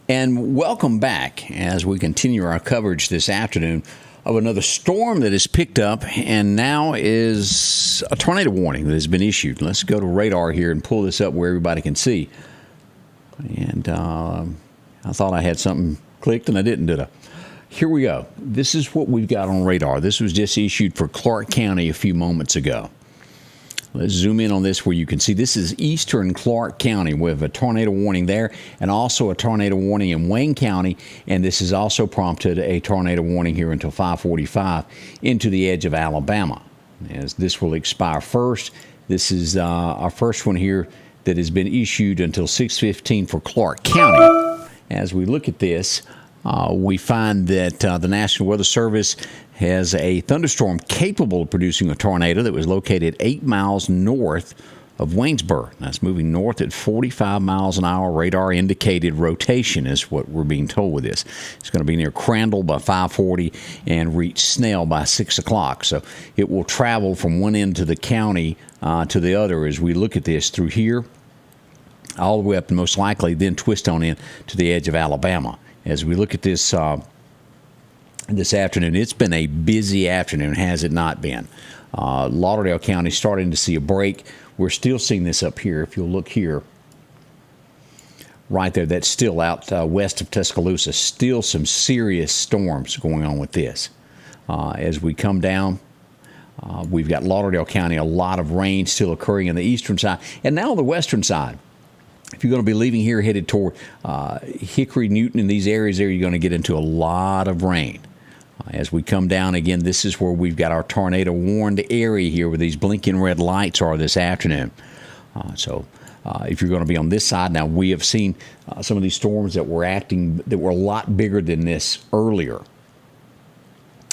And welcome back as we continue our coverage this afternoon of another storm that has picked up and now is a tornado warning that has been issued. Let's go to radar here and pull this up where everybody can see. And I thought I had something clicked and I didn't, did I? Here we go. This is what we've got on radar. This was just issued for Clarke County a few moments ago. Let's zoom in on this where you can see this is eastern Clarke County. We have a tornado warning there and also a tornado warning in Wayne County. And this has also prompted a tornado warning here until 5:45 into the edge of Alabama. As this will expire first, this is our first one here that has been issued until 6:15 for Clarke County. As we look at this, we find that the National Weather Service has a thunderstorm capable of producing a tornado that was located 8 miles north of Waynesboro. That's moving north at 45 miles an hour. Radar indicated rotation is what we're being told with this. It's going to be near Crandall by 5:40 and reach Snell by 6 o'clock. So it will travel from one end of the county to the other as we look at this through here, all the way up and most likely then twist on in to the edge of Alabama. As we look at this this afternoon, it's been a busy afternoon, has it not been? Lauderdale County starting to see a break. We're still seeing this up here. If you'll look here, right there, that's still out west of Tuscaloosa. Still some serious storms going on with this. As we come down, we've got Lauderdale County, a lot of rain still occurring on the eastern side. And now on the western side. If you're going to be leaving here headed toward Hickory, Newton, in these areas there, you're going to get into a lot of rain. As we come down again, this is where we've got our tornado warned area here where these blinking red lights are this afternoon. So if you're going to be on this side, now we have seen some of these storms that were a lot bigger than this earlier.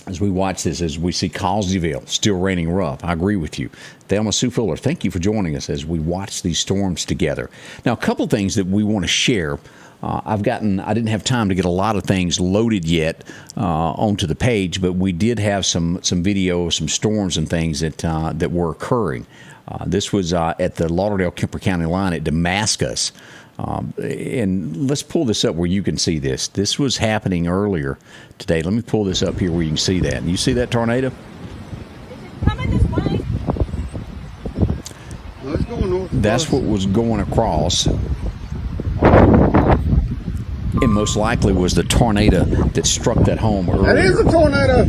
As we watch this, as we see Causeyville still raining rough, I agree with you. Thelma Sue Fuller, thank you for joining us as we watch these storms together. Now, a couple things that we want to share. I didn't have time to get a lot of things loaded yet onto the page, but we did have some video of some storms and things that were occurring. This was at the Lauderdale-Kemper County line at Damascus. And let's pull this up where you can see this. This was happening earlier today. Let me pull this up here where you can see that. And you see that tornado? Is it coming this way? No, it's going north. That's what was going across. It most likely was the tornado that struck that home earlier. That is a tornado.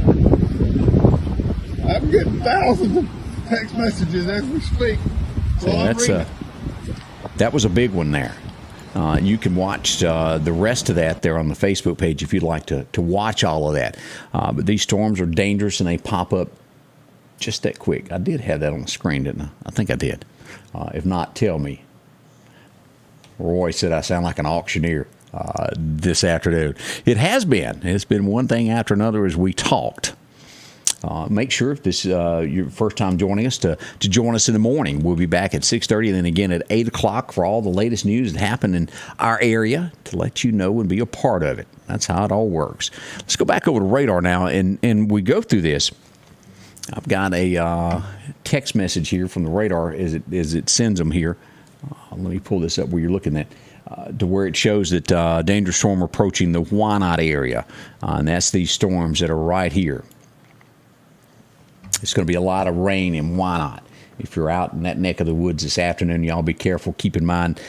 I'm getting thousands of text messages as we speak. So that was a big one there. You can watch the rest of that there on the Facebook page if you'd like to watch all of that. But these storms are dangerous and they pop up just that quick. I did have that on the screen, didn't I? I think I did. If not, tell me. Roy said I sound like an auctioneer this afternoon. It has been. It's been one thing after another as we talked. Make sure if this is your first time joining us to join us in the morning. We'll be back at 6:30 and then again at 8 o'clock for all the latest news that happened in our area to let you know and be a part of it. That's how it all works. Let's go back over to radar now and we go through this. I've got a text message here from the radar as it sends them here. Let me pull this up where you're looking at. To where it shows that dangerous storm approaching the Wynot area. And that's these storms that are right here. It's going to be a lot of rain in Wynot. If you're out in that neck of the woods this afternoon, y'all be careful. Keep in mind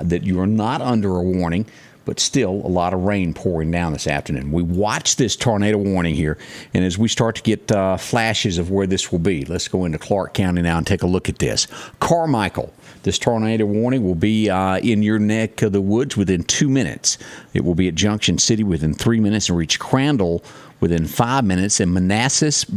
that you are not under a warning, but still a lot of rain pouring down this afternoon. We watch this tornado warning here, and as we start to get flashes of where this will be, let's go into Clarke County now and take a look at this. Carmichael. This tornado warning will be in your neck of the woods within 2 minutes. It will be at Junction City within 3 minutes and reach Crandall within 5 minutes and Manassas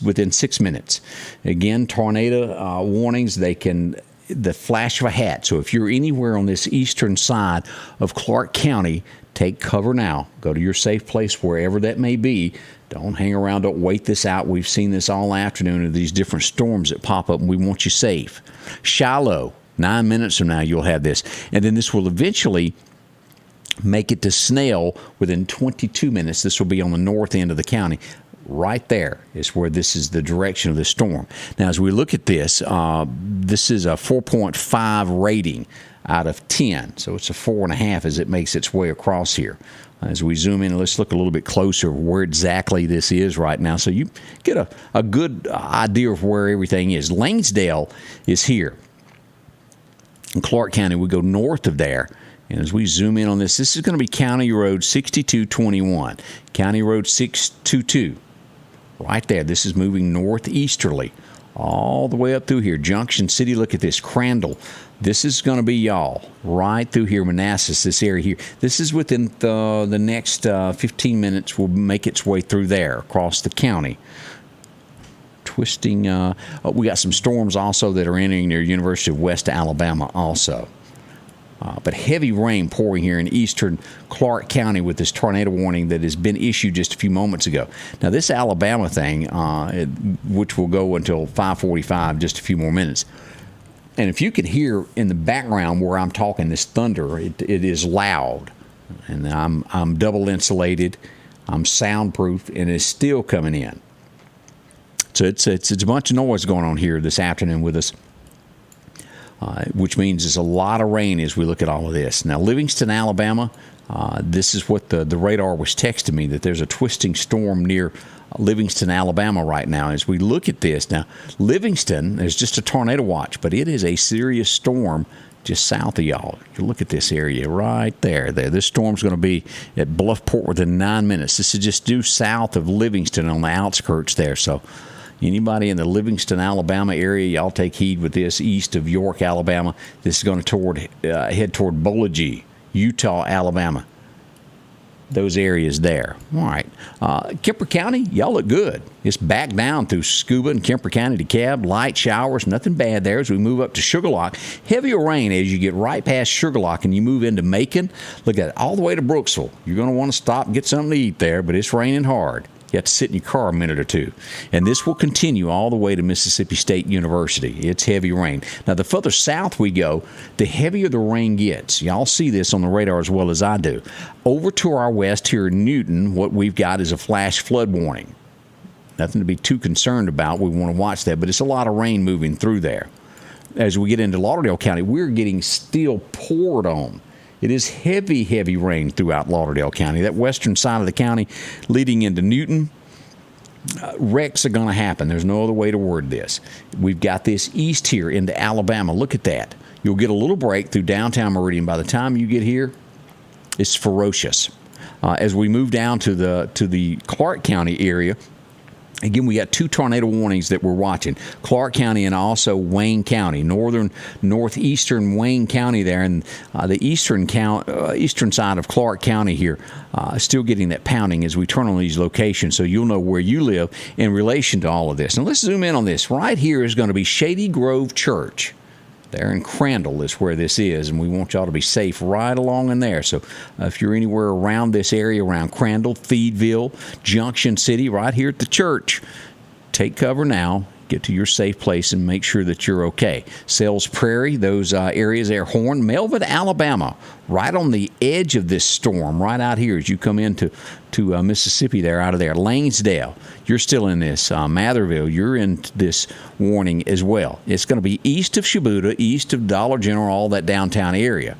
within 6 minutes. Again, tornado warnings, the flash of a hat. So if you're anywhere on this eastern side of Clarke County, take cover now. Go to your safe place wherever that may be. Don't hang around. Don't wait this out. We've seen this all afternoon of these different storms that pop up, and we want you safe. Shiloh, 9 minutes from now, you'll have this. And then this will eventually make it to Snell within 22 minutes. This will be on the north end of the county. Right there is where this is the direction of the storm. Now, as we look at this, this is a 4.5 rating. out of 10. So it's a 4.5 as it makes its way across here. As we zoom in, let's look a little bit closer where exactly this is right now, so you get a good idea of where everything is. Lanesdale is here. In Clarke County, we go north of there. And as we zoom in on this is going to be County Road 6221. County Road 622. Right there. This is moving northeasterly all the way up through here. Junction City, look at this. Crandall. This is going to be y'all right through here. Manassas, this area here. This is within the next 15 minutes will make its way through there across the county. Twisting. We got some storms also that are entering near University of West Alabama also. But heavy rain pouring here in eastern Clarke County with this tornado warning that has been issued just a few moments ago. Now, this Alabama thing, which will go until 5:45, just a few more minutes. And if you can hear in the background where I'm talking, this thunder, it is loud. And I'm double insulated, I'm soundproof, and it's still coming in. So it's a bunch of noise going on here this afternoon with us. Which means there's a lot of rain as we look at all of this. Now, Livingston, Alabama, this is what the radar was texting me, that there's a twisting storm near Livingston, Alabama right now. As we look at this, now, Livingston, there's just a tornado watch, but it is a serious storm just south of y'all. You look at this area right there. This storm's going to be at Bluffport within 9 minutes. This is just due south of Livingston on the outskirts there, so anybody in the Livingston, Alabama area, y'all take heed with this. East of York, Alabama, this is going to head toward Bowling, Utah, Alabama. Those areas there. All right. Kemper County, y'all look good. It's back down through Scuba and Kemper County to Cab. Light showers, nothing bad there as we move up to Sugarlock. Heavier rain as you get right past Sugarlock and you move into Macon. Look at it, all the way to Brooksville. You're going to want to stop and get something to eat there, but it's raining hard. You have to sit in your car a minute or two. And this will continue all the way to Mississippi State University. It's heavy rain. Now, the further south we go, the heavier the rain gets. Y'all see this on the radar as well as I do. Over to our west here in Newton, what we've got is a flash flood warning. Nothing to be too concerned about. We want to watch that, but it's a lot of rain moving through there. As we get into Lauderdale County, we're getting still poured on. It is heavy, heavy rain throughout Lauderdale County. That western side of the county leading into Newton, wrecks are going to happen. There's no other way to word this. We've got this east here into Alabama. Look at that. You'll get a little break through downtown Meridian. By the time you get here, it's ferocious. As we move down to the Clarke County area, again, we got two tornado warnings that we're watching. Clarke County and also Wayne County, northeastern Wayne County there, and the eastern side of Clarke County here, still getting that pounding as we turn on these locations, so you'll know where you live in relation to all of this. Now, let's zoom in on this. Right here is going to be Shady Grove Church. There in Crandall is where this is, and we want y'all to be safe right along in there. So if you're anywhere around this area, around Crandall, Feedville, Junction City, right here at the church, take cover now. Get to your safe place and make sure that you're okay. Sells Prairie, those areas there, Horn, Melvin, Alabama, right on the edge of this storm, right out here as you come into Mississippi there, out of there. Lanesdale, you're still in this. Matherville, you're in this warning as well. It's going to be east of Shibuda, east of Dollar General, all that downtown area.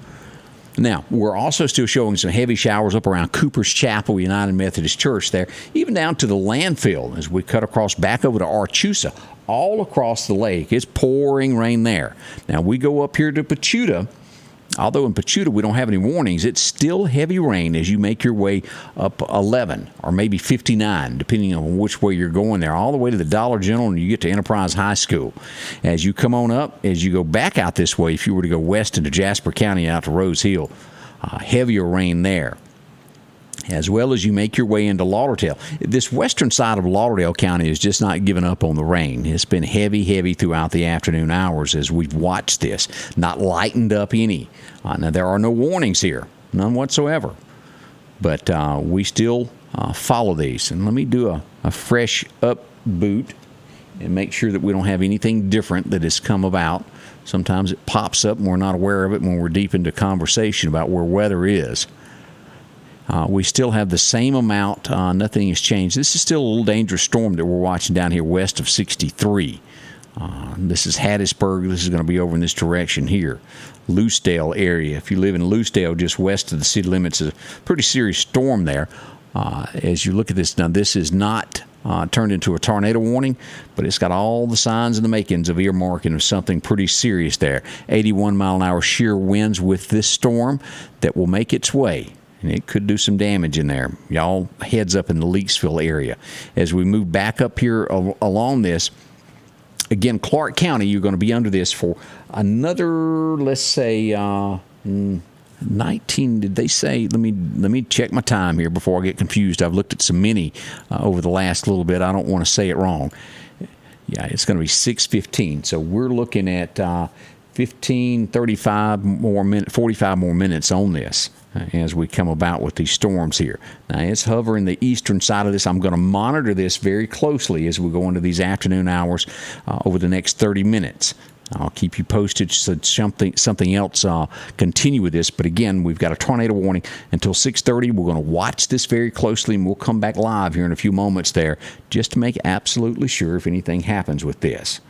Now, we're also still showing some heavy showers up around Cooper's Chapel, United Methodist Church there, even down to the landfill as we cut across back over to Archusa, all across the lake. It's pouring rain there. Now, we go up here to Pachuta. Although in Pachuta we don't have any warnings, it's still heavy rain as you make your way up 11 or maybe 59, depending on which way you're going there, all the way to the Dollar General and you get to Enterprise High School. As you come on up, as you go back out this way, if you were to go west into Jasper County out to Rose Hill, heavier rain there. As well as you make your way into Lauderdale. This western side of Lauderdale County is just not giving up on the rain. It's been heavy, heavy throughout the afternoon hours as we've watched this. Not lightened up any. Now, there are no warnings here. None whatsoever. But we still follow these. And let me do a fresh up boot and make sure that we don't have anything different that has come about. Sometimes it pops up and we're not aware of it when we're deep into conversation about where weather is. We still have the same amount. Nothing has changed. This is still a little dangerous storm that we're watching down here west of 63. This is Hattiesburg. This is going to be over in this direction here. Loosedale area. If you live in Loosedale, just west of the city limits, is a pretty serious storm there. As you look at this now, this is not turned into a tornado warning, but it's got all the signs and the makings of earmarking of something pretty serious there. 81-mile-an-hour shear winds with this storm that will make its way, and it could do some damage in there. Y'all heads up in the Leakesville area. As we move back up here along this, again, Clarke County, you're going to be under this for another, let's say, 19, did they say? Let me check my time here before I get confused. I've looked at so many over the last little bit. I don't want to say it wrong. Yeah, it's going to be 6:15. So we're looking at 45 more minutes on this as we come about with these storms here. Now, it's hovering the eastern side of this. I'm going to monitor this very closely as we go into these afternoon hours over the next 30 minutes. I'll keep you posted should something else continue with this. But again, we've got a tornado warning until 6:30. We're going to watch this very closely, and we'll come back live here in a few moments there just to make absolutely sure if anything happens with this.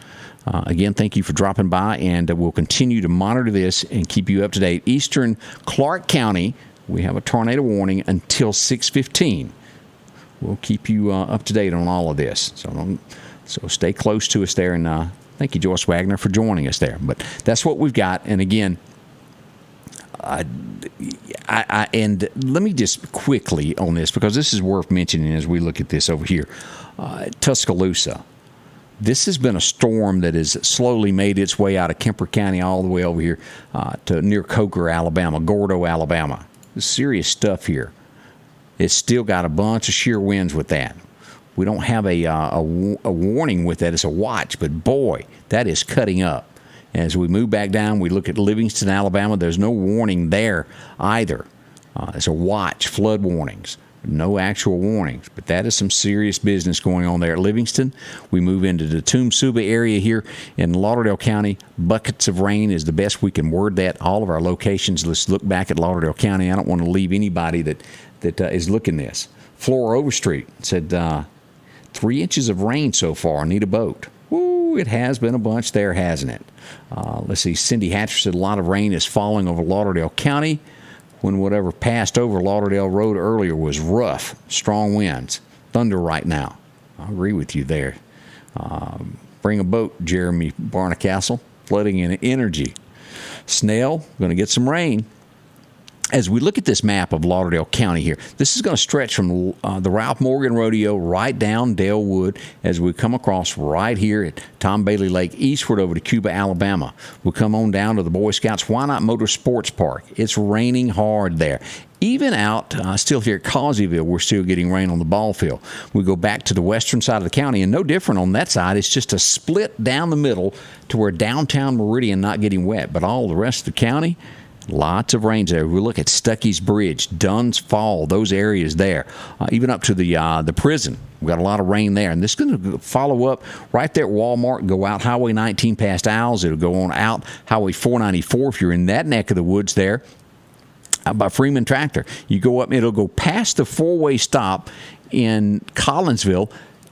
Again, thank you for dropping by, and we'll continue to monitor this and keep you up to date. Eastern Clarke County, we have a tornado warning until 6:15. We'll keep you up to date on all of this. So stay close to us there, and thank you, Joyce Wagner, for joining us there. But that's what we've got. And again, and let me just quickly on this, because this is worth mentioning as we look at this over here. Tuscaloosa. This has been a storm that has slowly made its way out of Kemper County all the way over here to near Coker, Alabama, Gordo, Alabama. Serious stuff here. It's still got a bunch of shear winds with that. We don't have a warning with that. It's a watch, but boy, that is cutting up. As we move back down, we look at Livingston, Alabama. There's no warning there either. It's a watch, flood warnings. No actual warnings, but that is some serious business going on there at Livingston. We move into the Tumsuba area here in Lauderdale County. Buckets of rain is the best we can word that. All of our locations, let's look back at Lauderdale County. I don't want to leave anybody that is looking this. Flora Overstreet said 3 inches of rain so far. Need a boat. Woo, it has been a bunch there, hasn't it? Let's see. Cindy Hatcher said a lot of rain is falling over Lauderdale County. When whatever passed over Lauderdale Road earlier was rough, strong winds, thunder right now. I agree with you there. Bring a boat, Jeremy Barnacastle. Flooding in energy. Snell, going to get some rain. As we look at this map of Lauderdale County here, this is going to stretch from the Ralph Morgan Rodeo right down Dale Wood as we come across right here at Tom Bailey Lake, eastward over to Cuba, Alabama. We'll come on down to the Boy Scouts Why Not Motorsports Park. It's raining hard there. Even out still here at Causeyville, we're still getting rain on the ball field. We go back to the western side of the county, and no different on that side. It's just a split down the middle to where downtown Meridian not getting wet, but all the rest of the county, lots of rains there. We look at Stuckey's Bridge, Dunn's Fall, those areas there, even up to the prison. We've got a lot of rain there. And this is going to follow up right there at Walmart, go out Highway 19 past Owls. It'll go on out Highway 494 if you're in that neck of the woods there by Freeman Tractor. You go up, it'll go past the four-way stop in Collinsville,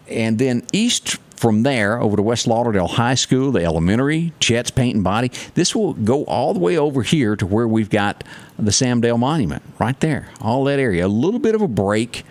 and then east from there over to West Lauderdale High School, the elementary, Chet's Paint and Body. This will go all the way over here to where we've got the Sam Dale Monument right there, all that area. A little bit of a break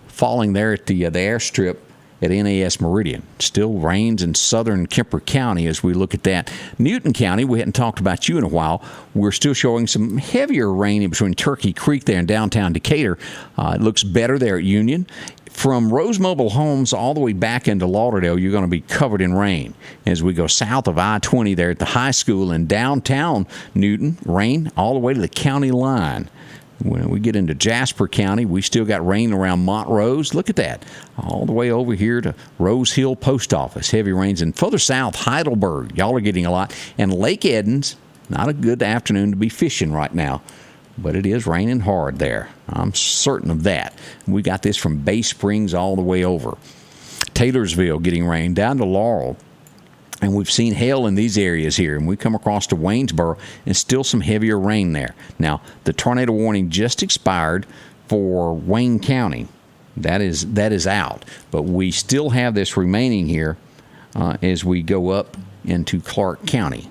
falling there at the airstrip at NAS Meridian. Still rains in southern Kemper County as we look at that. Newton County, we hadn't talked about you in a while. We're still showing some heavier rain in between Turkey Creek there in downtown Decatur. It looks better there at Union. From Rose Mobile Homes all the way back into Lauderdale, you're going to be covered in rain. As we go south of I-20 there at the high school in downtown Newton, rain all the way to the county line. When we get into Jasper County, we still got rain around Montrose. Look at that. All the way over here to Rose Hill Post Office. Heavy rains. And further south, Heidelberg. Y'all are getting a lot. And Lake Edens, not a good afternoon to be fishing right now. But it is raining hard there. I'm certain of that. We got this from Bay Springs all the way over. Taylorsville getting rain down to Laurel. And we've seen hail in these areas here. And we come across to Waynesboro and still some heavier rain there. Now, the tornado warning just expired for Wayne County. That is out. But we still have this remaining here as we go up into Clarke County.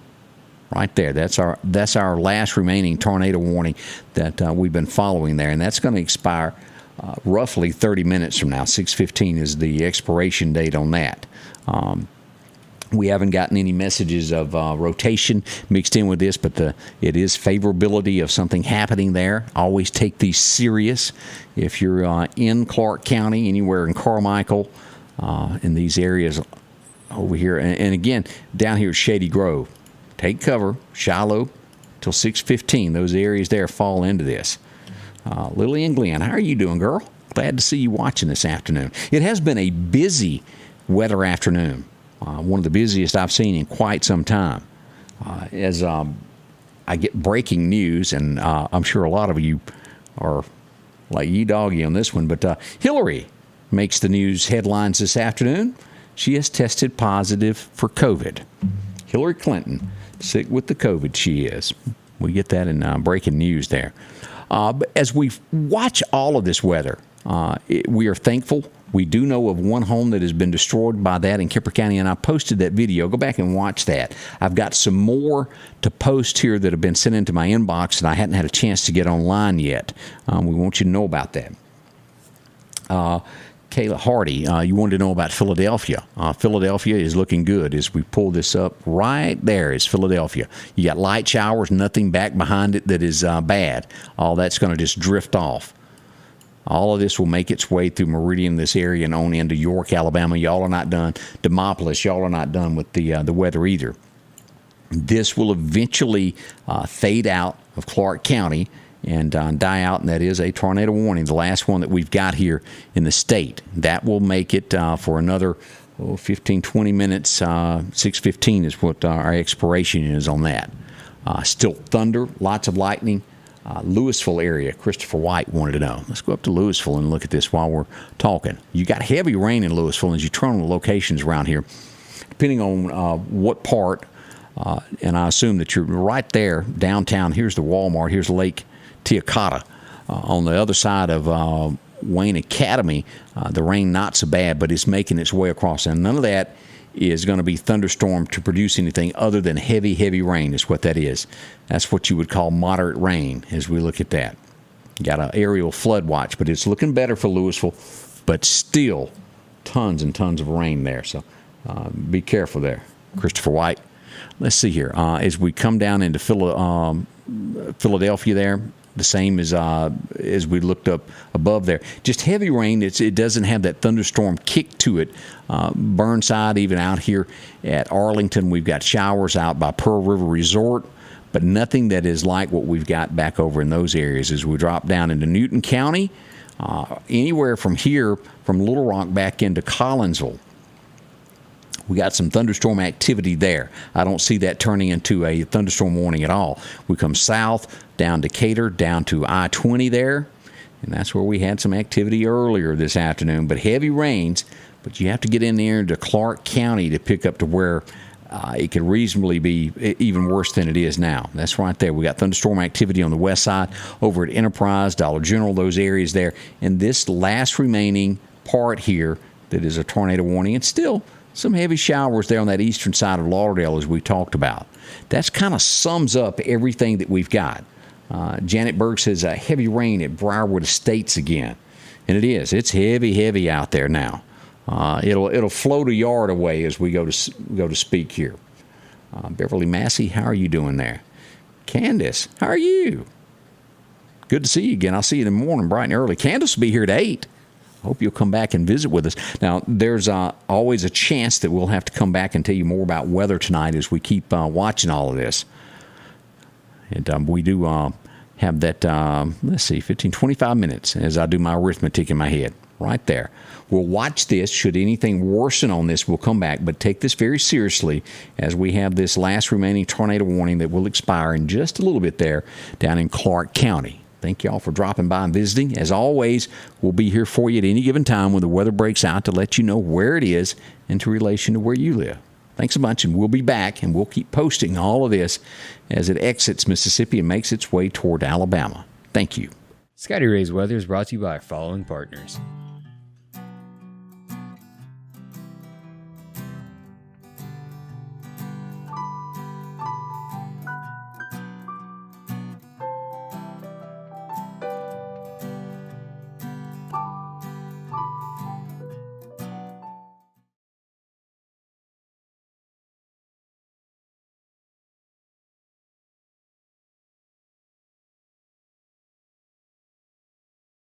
Right there. That's our last remaining tornado warning that we've been following there, and that's going to expire roughly 30 minutes from now. 6:15 is the expiration date on that. We haven't gotten any messages of rotation mixed in with this, but it is favorability of something happening there. Always take these serious. If you're in Clarke County, anywhere in Carmichael, in these areas over here, and again, down here at Shady Grove, take cover, Shiloh, till 6:15. Those areas there fall into this. Lily and Glenn, how are you doing, girl? Glad to see you watching this afternoon. It has been a busy weather afternoon, one of the busiest I've seen in quite some time. As I get breaking news, and I'm sure a lot of you are like you doggy on this one, but Hillary makes the news headlines this afternoon. She has tested positive for COVID. Hillary Clinton, sick with the COVID she is. We get that in breaking news there. But as we watch all of this weather, we are thankful. We do know of one home that has been destroyed by that in Kemper County, and I posted that video. Go back and watch that. I've got some more to post here that have been sent into my inbox that I hadn't had a chance to get online yet. We want you to know about that. Kayla Hardy, you wanted to know about Philadelphia. Philadelphia is looking good as we pull this up. Right there is Philadelphia. You got light showers, nothing back behind it that is bad. All that's going to just drift off. All of this will make its way through Meridian, this area, and on into York, Alabama. Y'all are not done. Demopolis, y'all are not done with the weather either. This will eventually fade out of Clarke County and die out, and that is a tornado warning, the last one that we've got here in the state. That will make it for another 15, 20 minutes. 6:15 is what our expiration is on that. Still thunder, lots of lightning. Louisville area, Christopher White wanted to know. Let's go up to Louisville and look at this while we're talking. You got heavy rain in Louisville as you turn on the locations around here, depending on what part, and I assume that you're right there downtown. Here's the Walmart. Here's Lake Teocata. On the other side of Wayne Academy, the rain not so bad, but it's making its way across. And none of that is going to be thunderstorm to produce anything other than heavy, heavy rain is what that is. That's what you would call moderate rain as we look at that. Got an aerial flood watch, but it's looking better for Louisville, but still tons and tons of rain there. So be careful there, Christopher White. Let's see here. As we come down into Philadelphia there, the same as we looked up above there. Just heavy rain. It doesn't have that thunderstorm kick to it. Burnside, even out here at Arlington, we've got showers out by Pearl River Resort, but nothing that is like what we've got back over in those areas. As we drop down into Newton County, anywhere from here, from Little Rock back into Collinsville, we got some thunderstorm activity there. I don't see that turning into a thunderstorm warning at all. We come south, down Decatur, down to I-20 there, and that's where we had some activity earlier this afternoon. But heavy rains, but you have to get in there into Clarke County to pick up to where it could reasonably be even worse than it is now. That's right there. We got thunderstorm activity on the west side over at Enterprise, Dollar General, those areas there. And this last remaining part here that is a tornado warning, and still some heavy showers there on that eastern side of Lauderdale, as we talked about. That kind of sums up everything that we've got. Janet Berg says heavy rain at Briarwood Estates again. And it is. It's heavy, heavy out there now. It'll float a yard away as we go to speak here. Beverly Massey, how are you doing there? Candace, how are you? Good to see you again. I'll see you in the morning bright and early. Candace will be here at 8. Hope you'll come back and visit with us. Now, there's always a chance that we'll have to come back and tell you more about weather tonight as we keep watching all of this. And we do have that, 25 minutes as I do my arithmetic in my head. Right there. We'll watch this. Should anything worsen on this, we'll come back. But take this very seriously as we have this last remaining tornado warning that will expire in just a little bit there down in Clarke County. Thank you all for dropping by and visiting. As always, we'll be here for you at any given time when the weather breaks out to let you know where it is and to relation to where you live. Thanks a bunch, and we'll be back, and we'll keep posting all of this as it exits Mississippi and makes its way toward Alabama. Thank you. Scotty Ray's Weather is brought to you by our following partners: